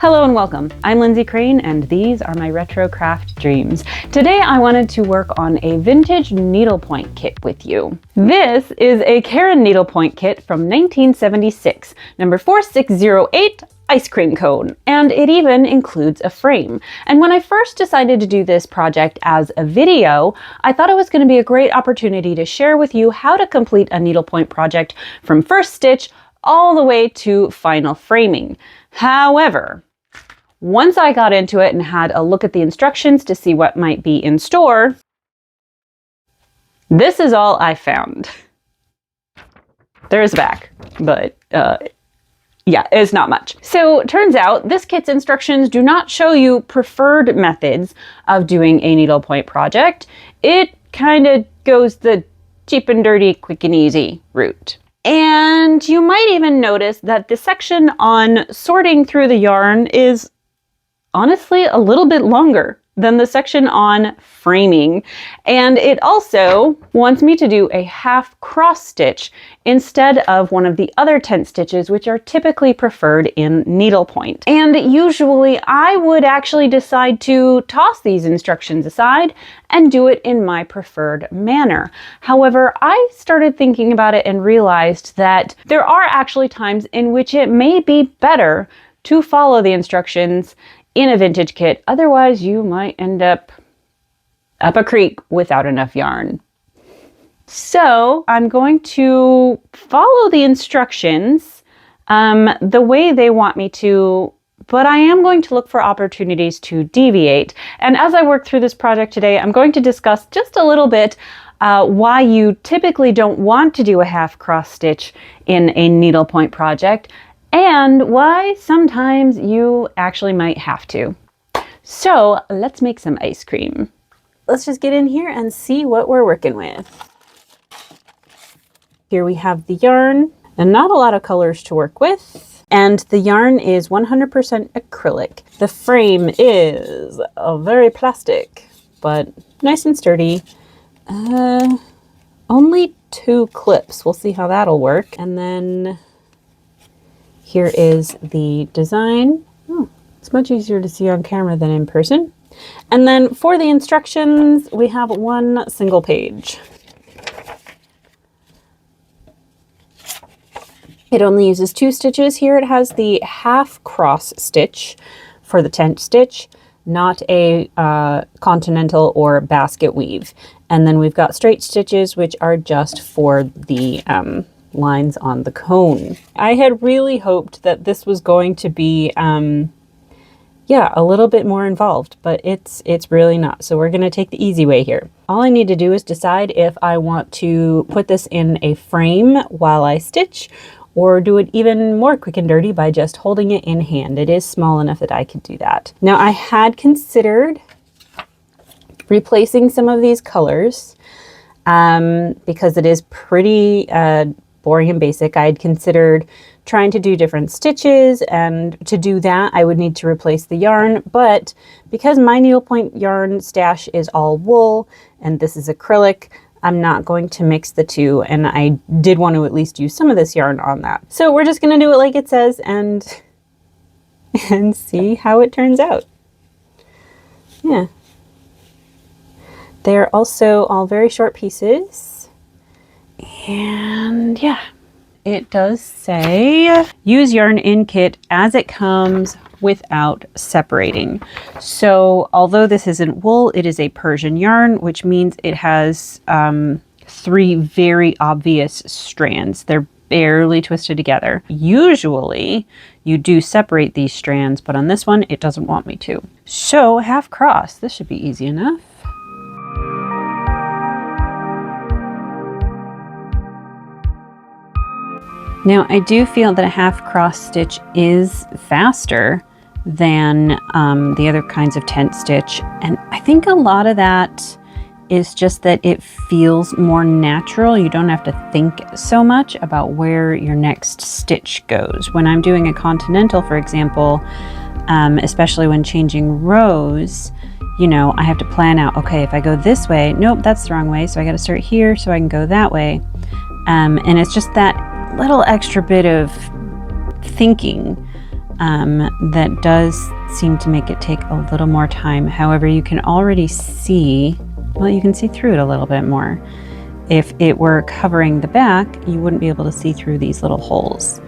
Hello and welcome. I'm Lindsay Crane and these are my retro craft dreams. Today I wanted to work on a vintage needlepoint kit with you. This is a Caron needlepoint kit from 1976, number 4608, ice cream cone, and it even includes a frame. And when I first decided to do this project as a video, I thought it was going to be a great opportunity to share with you how to complete a needlepoint project from first stitch all the way to final framing. However, once I got into it and had a look at the instructions to see what might be in store, this is all I found. There's a back, but yeah, it's not much. So turns out this kit's instructions do not show you preferred methods of doing a needlepoint project. It kind of goes the cheap and dirty, quick and easy route. And you might even notice that the section on sorting through the yarn is honestly a little bit longer than the section on framing. And it also wants me to do a half cross stitch instead of one of the other tent stitches, which are typically preferred in needlepoint. And usually I would actually decide to toss these instructions aside and do it in my preferred manner. However, I started thinking about it and realized that there are actually times in which it may be better to follow the instructions in a vintage kit. Otherwise, you might end up a creek without enough yarn. So I'm going to follow the instructions the way they want me to, but I am going to look for opportunities to deviate. And as I work through this project today, I'm going to discuss just a little bit why you typically don't want to do a half cross stitch in a needlepoint project, and why sometimes you actually might have to. So let's make some ice cream. Let's just get in here and see what we're working with. Here we have the yarn, and not a lot of colors to work with. And the yarn is 100% acrylic. The frame is very plastic, but nice and sturdy. Only 2 clips. We'll see how that'll work. And then here is the design. Oh, it's much easier to see on camera than in person. And then for the instructions, we have one single page. It only uses 2 stitches. Here it has the half cross stitch for the tent stitch, not a continental or basket weave. And then we've got straight stitches, which are just for the lines on the cone. I had really hoped that this was going to be yeah, a little bit more involved, but it's really not. So we're going to take the easy way here. All I need to do is decide if I want to put this in a frame while I stitch, or do it even more quick and dirty by just holding it in hand. It is small enough that I could do that. Now I had considered replacing some of these colors because it is pretty boring and basic. I had considered trying to do different stitches, and to do that I would need to replace the yarn, but because my needlepoint yarn stash is all wool and this is acrylic, I'm not going to mix the two, and I did want to at least use some of this yarn on that. So we're just going to do it like it says and see how it turns out. Yeah. They're also all very short pieces. And yeah, it does say use yarn in kit as it comes without separating. So although this isn't wool, it is a Persian yarn, which means it has 3 very obvious strands. They're barely twisted together. Usually you do separate these strands, but on this one it doesn't want me to. So half cross, this should be easy enough. Now I do feel that a half cross stitch is faster than the other kinds of tent stitch, and I think a lot of that is just that it feels more natural. You don't have to think so much about where your next stitch goes. When I'm doing a continental, for example, especially when changing rows, you know, I have to plan out, okay, if I go this way, nope, that's the wrong way, so I got to start here so I can go that way. And it's just that little extra bit of thinking that does seem to make it take a little more time. However, you can already see, well, you can see through it a little bit more. If it were covering the back, you wouldn't be able to see through these little holes.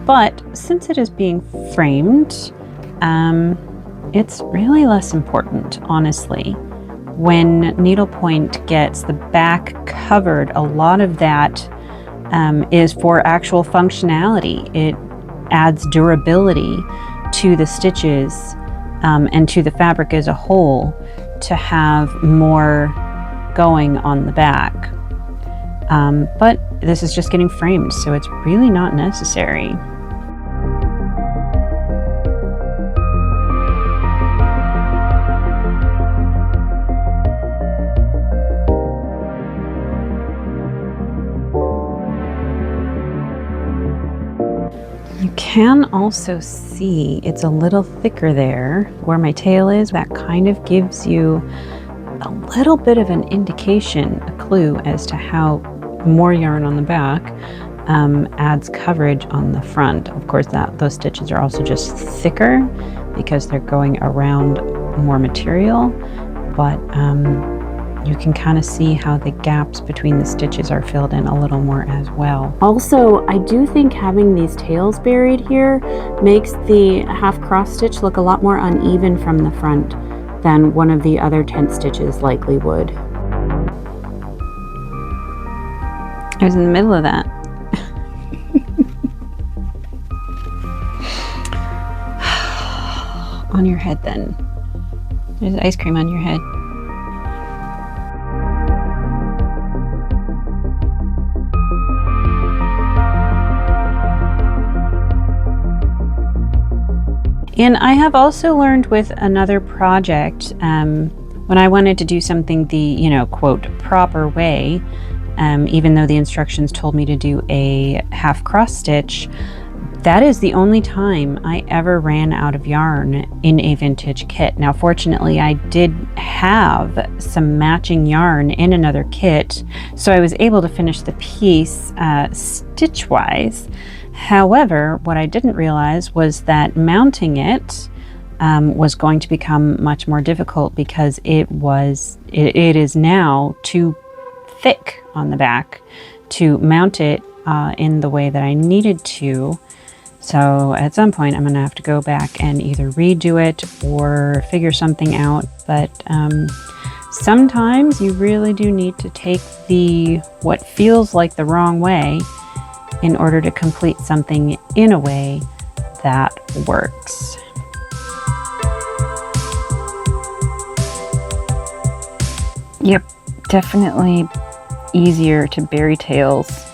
But since it is being framed, it's really less important, honestly. When needlepoint gets the back covered, a lot of that is for actual functionality. It adds durability to the stitches and to the fabric as a whole to have more going on the back. But this is just getting framed, so it's really not necessary. You can also see it's a little thicker there where my tail is. That kind of gives you a little bit of an indication, a clue as to how more yarn on the back adds coverage on the front. Of course, those stitches are also just thicker because they're going around more material, but you can kind of see how the gaps between the stitches are filled in a little more as well. Also, I do think having these tails buried here makes the half cross stitch look a lot more uneven from the front than one of the other tent stitches likely would. I was in the middle of that. On your head then. There's ice cream on your head. And I have also learned with another project, when I wanted to do something the, quote, proper way, even though the instructions told me to do a half cross stitch, that is the only time I ever ran out of yarn in a vintage kit. Now, fortunately, I did have some matching yarn in another kit, so I was able to finish the piece stitch-wise. However, what I didn't realize was that mounting it was going to become much more difficult because it is now too thick on the back to mount it in the way that I needed to. So at some point I'm gonna have to go back and either redo it or figure something out. But sometimes you really do need to take what feels like the wrong way in order to complete something in a way that works. Yep, definitely easier to bury tails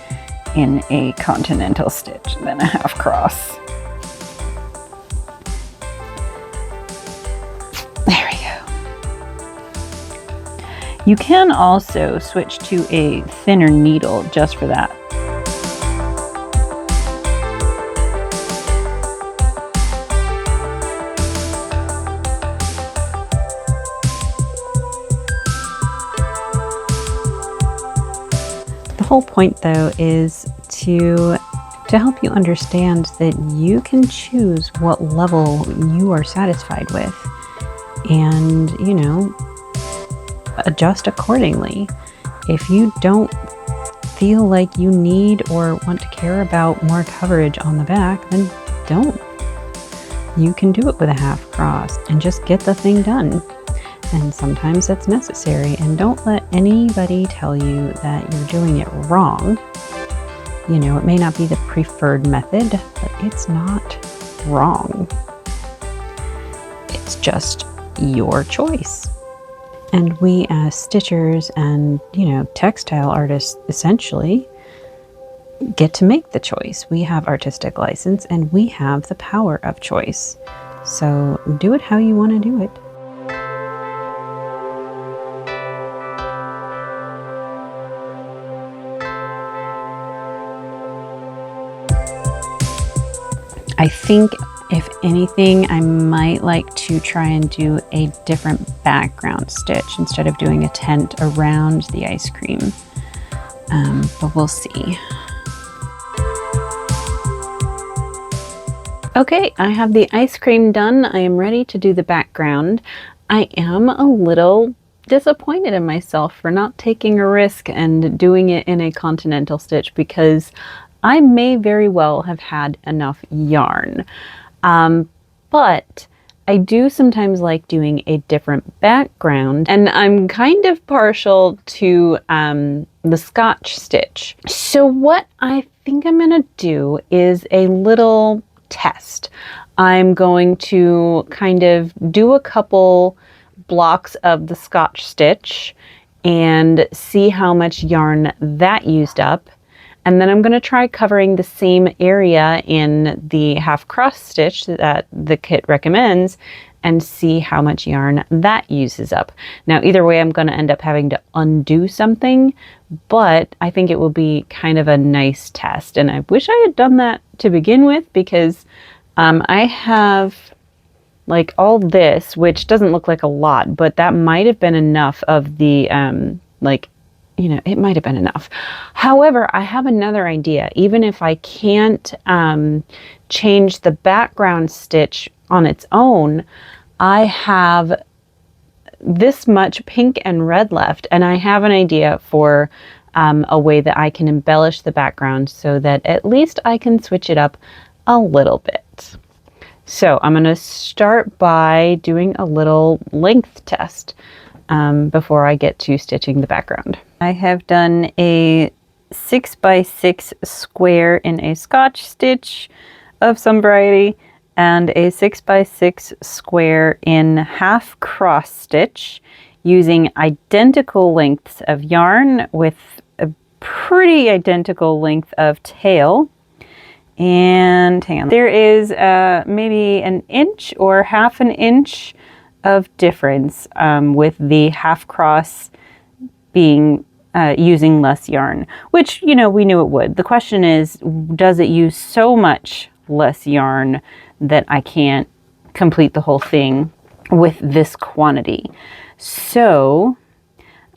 in a continental stitch than a half cross. There we go. You can also switch to a thinner needle just for that. The whole point, though, is to help you understand that you can choose what level you are satisfied with and, adjust accordingly. If you don't feel like you need or want to care about more coverage on the back, then don't. You can do it with a half cross and just get the thing done. And sometimes that's necessary, and don't let anybody tell you that you're doing it wrong. It may not be the preferred method, but it's not wrong. It's just your choice. And we as stitchers and, textile artists essentially get to make the choice. We have artistic license and we have the power of choice. So do it how you want to do it. I think, if anything, I might like to try and do a different background stitch instead of doing a tent around the ice cream, but we'll see. Okay, I have the ice cream done. I am ready to do the background. I am a little disappointed in myself for not taking a risk and doing it in a continental stitch because I may very well have had enough yarn. But I do sometimes like doing a different background, and I'm kind of partial to the Scotch stitch. So what I think I'm gonna do is a little test. I'm going to kind of do a couple blocks of the Scotch stitch and see how much yarn that used up. And then I'm going to try covering the same area in the half cross stitch that the kit recommends and see how much yarn that uses up. Now, either way, I'm going to end up having to undo something, but I think it will be kind of a nice test. And I wish I had done that to begin with because I have like all this, which doesn't look like a lot, but that might have been enough of the it might have been enough. However, I have another idea. Even if I can't change the background stitch on its own, I have this much pink and red left, and I have an idea for a way that I can embellish the background so that at least I can switch it up a little bit. So I'm going to start by doing a little length test before I get to stitching the background. I have done a 6x6 square in a Scotch stitch of some variety and a 6x6 square in half cross stitch using identical lengths of yarn with a pretty identical length of tail. And hang on, there is maybe an inch or half an inch of difference with the half cross being using less yarn, which, you know, we knew it would. The question is, does it use so much less yarn that I can't complete the whole thing with this quantity? So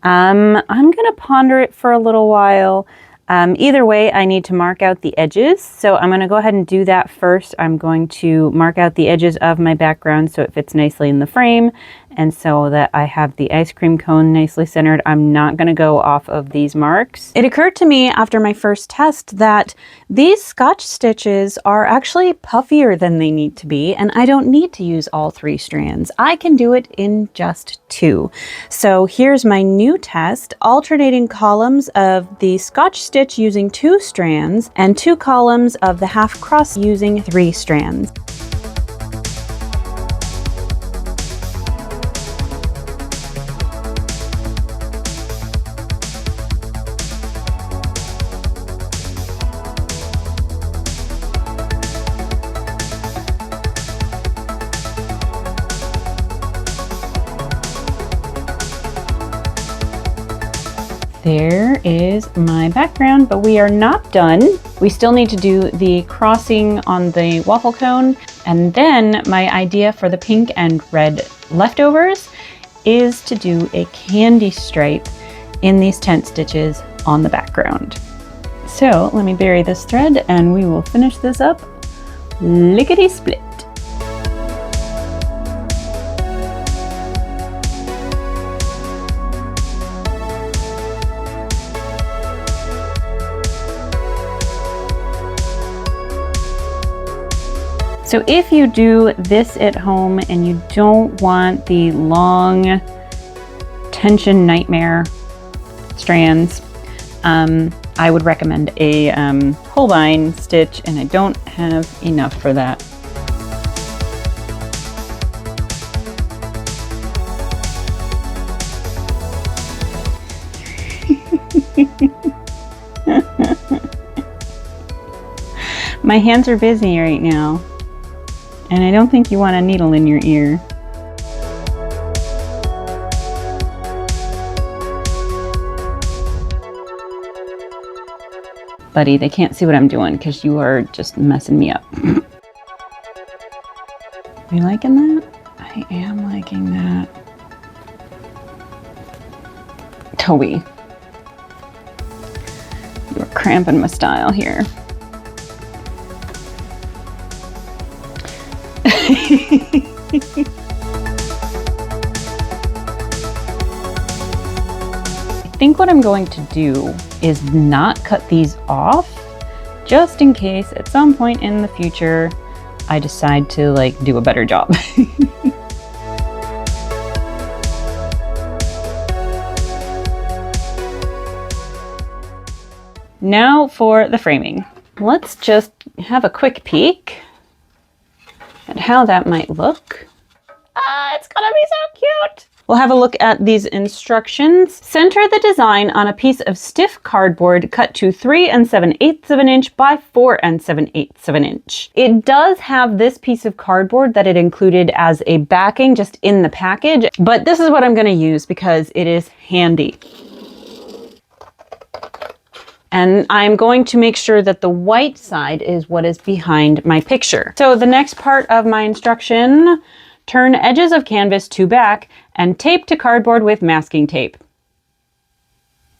I'm gonna ponder it for a little while. Either way, I need to mark out the edges. So I'm going to go ahead and do that first. I'm going to mark out the edges of my background so it fits nicely in the frame and so that I have the ice cream cone nicely centered. I'm not going to go off of these marks. It occurred to me after my first test that these Scotch stitches are actually puffier than they need to be, and I don't need to use all 3 strands. I can do it in just 2. So here's my new test: alternating columns of the Scotch stitch using 2 strands and 2 columns of the half cross using 3 strands. There is my background, but we are not done. We still need to do the crossing on the waffle cone. And then my idea for the pink and red leftovers is to do a candy stripe in these tent stitches on the background. So let me bury this thread and we will finish this up lickety-split. So if you do this at home and you don't want the long tension nightmare strands, I would recommend a Holbein stitch, and I don't have enough for that. My hands are busy right now. And I don't think you want a needle in your ear. Buddy, they can't see what I'm doing because you are just messing me up. Are you liking that? I am liking that. Toby, you're cramping my style here. I think what I'm going to do is not cut these off, just in case at some point in the future I decide to like do a better job. Now for the framing. Let's just have a quick peek at how that might look. It's gonna be so cute! We'll have a look at these instructions. Center the design on a piece of stiff cardboard cut to 3 7/8 of an inch by 4 7/8 of an inch. It does have this piece of cardboard that it included as a backing just in the package, but this is what I'm gonna use because it is handy. And I'm going to make sure that the white side is what is behind my picture. So the next part of my instruction, turn edges of canvas to back and tape to cardboard with masking tape.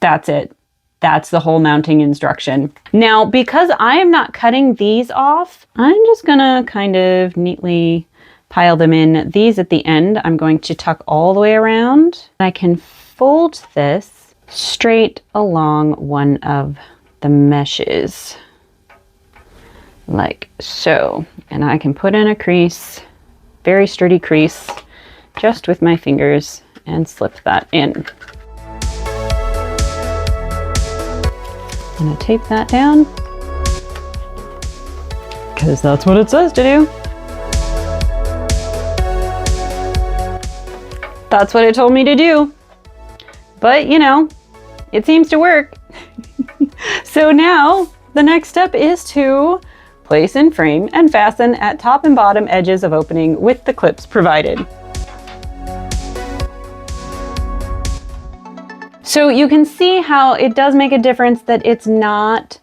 That's it. That's the whole mounting instruction. Now, because I am not cutting these off, I'm just gonna kind of neatly pile them in. These at the end, I'm going to tuck all the way around. I can fold this straight along one of the meshes, like so. And I can put in a crease, very sturdy crease, just with my fingers and slip that in. I'm gonna tape that down because that's what it says to do. That's what it told me to do. But you know, it seems to work. So now the next step is to place in frame and fasten at top and bottom edges of opening with the clips provided. So you can see how it does make a difference that it's not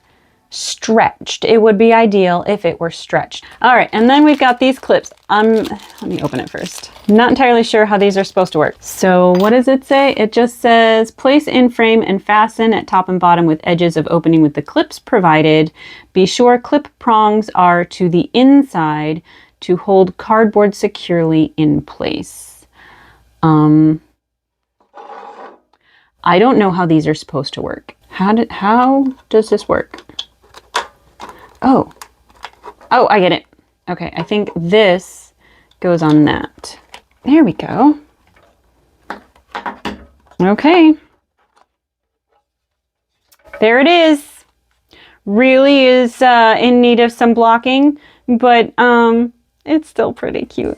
stretched. It would be ideal if it were stretched. All right, and then we've got these clips. Let me open it first. I'm not entirely sure how these are supposed to work. So what does it say? It just says place in frame and fasten at top and bottom with edges of opening with the clips provided. Be sure clip prongs are to the inside to hold cardboard securely in place. I don't know how these are supposed to work. How does this work? Oh, I get it. Okay, I think this goes on that. There we go. Okay. There it is. Really is in need of some blocking, but it's still pretty cute.